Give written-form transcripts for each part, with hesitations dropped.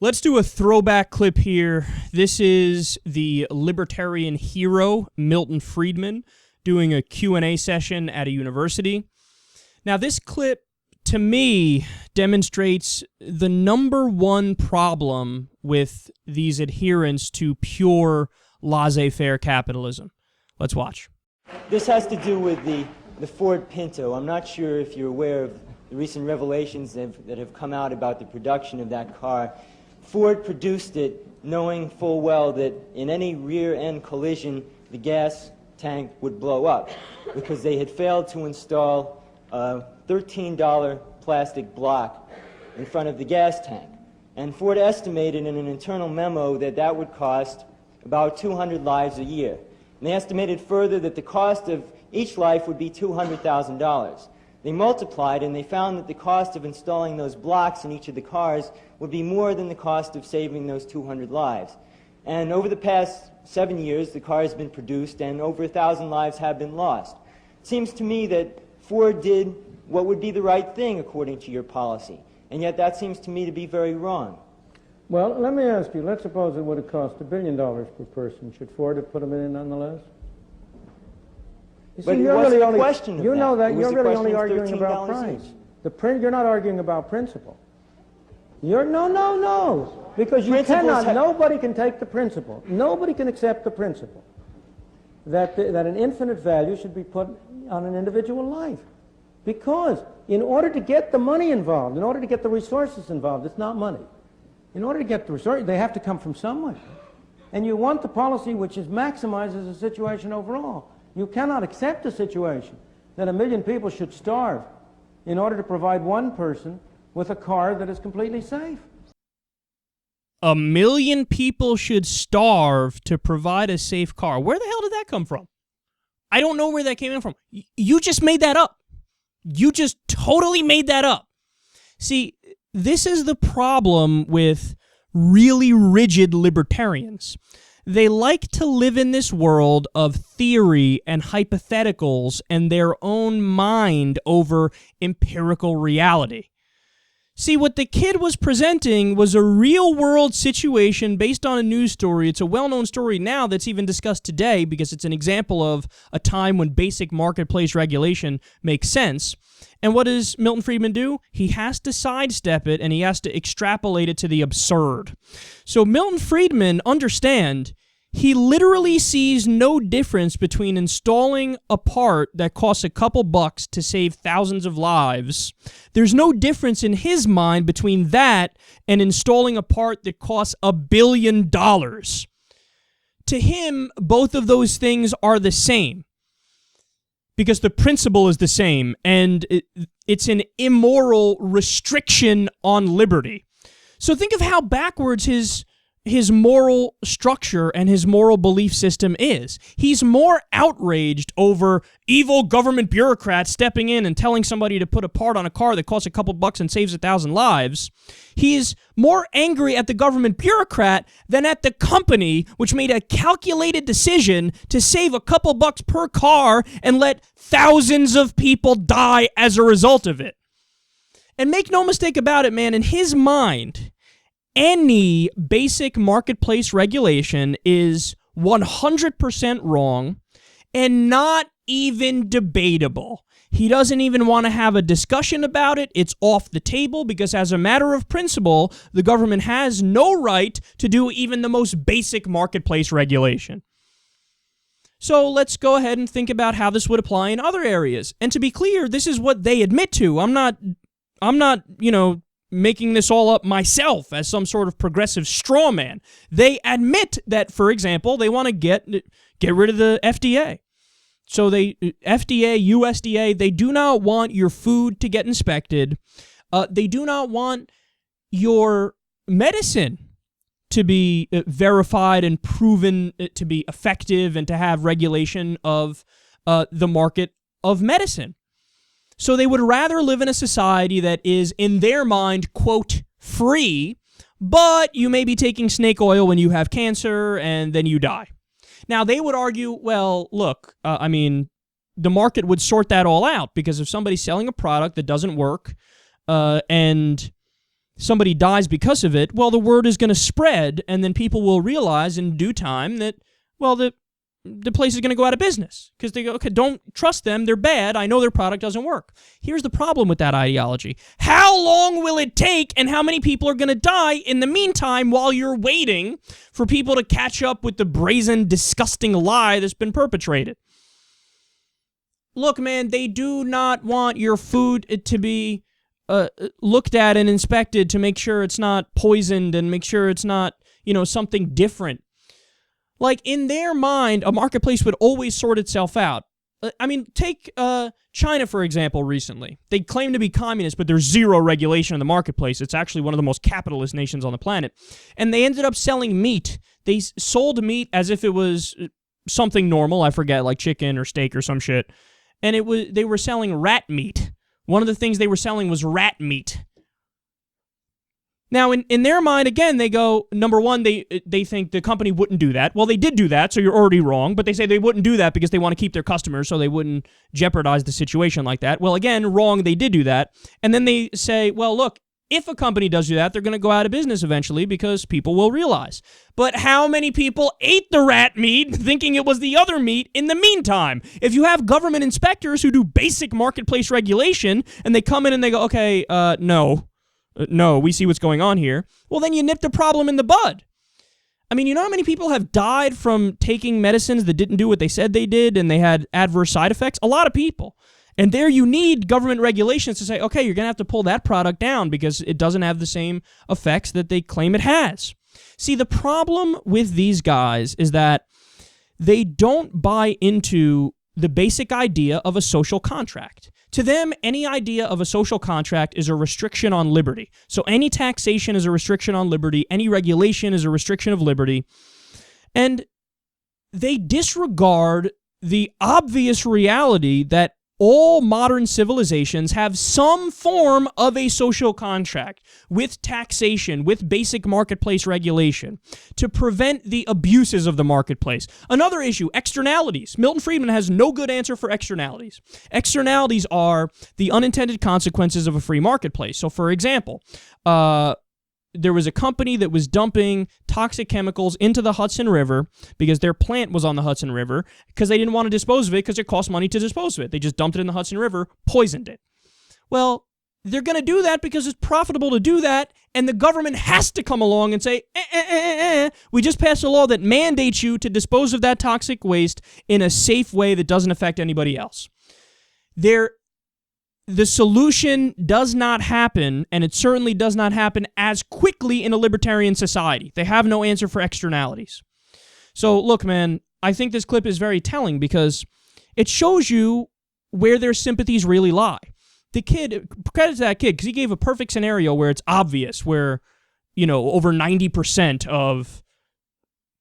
Let's do a throwback clip here. This is the Libertarian hero, Milton Friedman, doing a Q&A session at a university. Now, this clip, to me, demonstrates the number one problem with these adherents to pure laissez-faire capitalism. Let's watch. This has to do with the Ford Pinto. I'm not sure if you're aware of the recent revelations that have come out about the production of that car. Ford produced it knowing full well that in any rear-end collision, the gas tank would blow up because they had failed to install a $13 plastic block in front of the gas tank. And Ford estimated in an internal memo that that would cost about 200 lives a year. And they estimated further that the cost of each life would be $200,000. They multiplied and they found that the cost of installing those blocks in each of the cars would be more than the cost of saving those 200 lives. And over the past 7 years, the car has been produced and over 1,000 lives have been lost. It seems to me that Ford did what would be the right thing according to your policy, and yet that seems to me to be very wrong. Well, let me ask you, let's suppose it would have cost $1 billion per person. Should Ford have put them in nonetheless? But it wasn't a question of that. You know that. It was You're a really question only of arguing about $13 price. You're not arguing about principle. No. Because you cannot, nobody can take the principle. Nobody can accept the principle that an infinite value should be put on an individual life. Because in order to get the money involved, in order to get the resources involved, it's not money. In order to get the resources, they have to come from somewhere. And you want the policy which maximizes the situation overall. You cannot accept a situation that 1 million people should starve in order to provide one person with a car that is completely safe. 1 million people should starve to provide a safe car. Where the hell did that come from? I don't know where that came in from. You just made that up. You just totally made that up. See, this is the problem with really rigid libertarians. They like to live in this world of theory and hypotheticals and their own mind over empirical reality. See, what the kid was presenting was a real-world situation based on a news story. It's a well-known story now that's even discussed today because it's an example of a time when basic marketplace regulation makes sense. And what does Milton Friedman do? He has to sidestep it and he has to extrapolate it to the absurd. So Milton Friedman, understand, he literally sees no difference between installing a part that costs a couple bucks to save thousands of lives. There's no difference in his mind between that and installing a part that costs $1 billion. To him, both of those things are the same because the principle is the same, and it's an immoral restriction on liberty. So think of how backwards his moral structure and his moral belief system is. He's more outraged over evil government bureaucrats stepping in and telling somebody to put a part on a car that costs a couple bucks and saves 1,000 lives. He's more angry at the government bureaucrat than at the company which made a calculated decision to save a couple bucks per car and let thousands of people die as a result of it. And make no mistake about it, man, in his mind, any basic marketplace regulation is 100% wrong and not even debatable. He doesn't even want to have a discussion about it. It's off the table because as a matter of principle, the government has no right to do even the most basic marketplace regulation. So let's go ahead and think about how this would apply in other areas. And to be clear, this is what they admit to. I'm not, making this all up myself as some sort of progressive straw man. They admit that, for example, they want to get rid of the FDA. So FDA, USDA, they do not want your food to get inspected. They do not want your medicine to be verified and proven to be effective and to have regulation of the market of medicine. So they would rather live in a society that is, in their mind, quote, free, but you may be taking snake oil when you have cancer and then you die. Now, they would argue, well, look, the market would sort that all out because if somebody's selling a product that doesn't work and somebody dies because of it, well, the word is going to spread, and then people will realize in due time that, well, the place is going to go out of business because they go, okay, don't trust them. They're bad. I know their product doesn't work. Here's the problem with that ideology. How long will it take and how many people are going to die in the meantime while you're waiting for people to catch up with the brazen, disgusting lie that's been perpetrated? Look, man, they do not want your food to be looked at and inspected to make sure it's not poisoned and make sure it's not, something different. Like, in their mind, a marketplace would always sort itself out. Take China, for example, recently. They claim to be communist, but there's zero regulation in the marketplace. It's actually one of the most capitalist nations on the planet. And they ended up selling meat. They sold meat as if it was something normal. I forget, like chicken or steak or some shit. And they were selling rat meat. One of the things they were selling was rat meat. Now, in their mind, again, they go, number one, they think the company wouldn't do that. Well, they did do that, so you're already wrong, but they say they wouldn't do that because they want to keep their customers, so they wouldn't jeopardize the situation like that. Well, again, wrong, they did do that. And then they say, well, look, if a company does do that, they're going to go out of business eventually because people will realize. But how many people ate the rat meat thinking it was the other meat in the meantime? If you have government inspectors who do basic marketplace regulation and they come in and they go, okay, no, we see what's going on here, well, then you nip the problem in the bud. You know how many people have died from taking medicines that didn't do what they said they did and they had adverse side effects? A lot of people. And there you need government regulations to say, okay, you're going to have to pull that product down because it doesn't have the same effects that they claim it has. See, the problem with these guys is that they don't buy into the basic idea of a social contract. To them, any idea of a social contract is a restriction on liberty. So any taxation is a restriction on liberty. Any regulation is a restriction of liberty. And they disregard the obvious reality that all modern civilizations have some form of a social contract with taxation, with basic marketplace regulation to prevent the abuses of the marketplace. Another issue, externalities. Milton Friedman has no good answer for externalities. Externalities are the unintended consequences of a free marketplace. So, for example, there was a company that was dumping toxic chemicals into the Hudson River because their plant was on the Hudson River because they didn't want to dispose of it because it cost money to dispose of it. They just dumped it in the Hudson River, poisoned it. Well, they're going to do that because it's profitable to do that, and the government has to come along and say, we just passed a law that mandates you to dispose of that toxic waste in a safe way that doesn't affect anybody else. The solution does not happen, and it certainly does not happen as quickly in a libertarian society. They have no answer for externalities. So, look, man, I think this clip is very telling because it shows you where their sympathies really lie. The kid, credit to that kid, because he gave a perfect scenario where it's obvious, where, over 90% of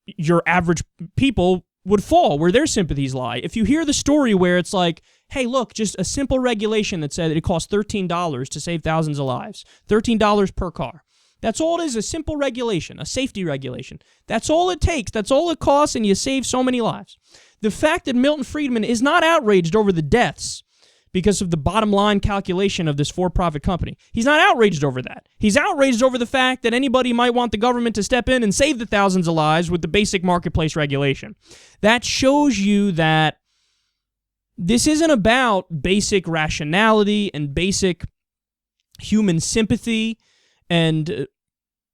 your average people would fall, where their sympathies lie. If you hear the story where it's like, hey, look, just a simple regulation that said that it costs $13 to save thousands of lives, $13 per car. That's all it is, a simple regulation, a safety regulation. That's all it takes. That's all it costs, and you save so many lives. The fact that Milton Friedman is not outraged over the deaths because of the bottom line calculation of this for-profit company. He's not outraged over that. He's outraged over the fact that anybody might want the government to step in and save the thousands of lives with the basic marketplace regulation. That shows you that this isn't about basic rationality and basic human sympathy and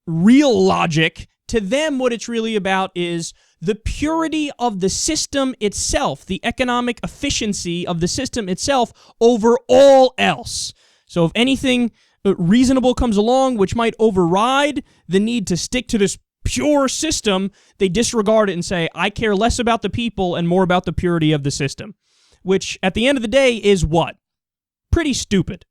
real logic. To them, what it's really about is the purity of the system itself, the economic efficiency of the system itself over all else. So if anything reasonable comes along which might override the need to stick to this pure system, they disregard it and say, I care less about the people and more about the purity of the system. Which, at the end of the day, is what? Pretty stupid.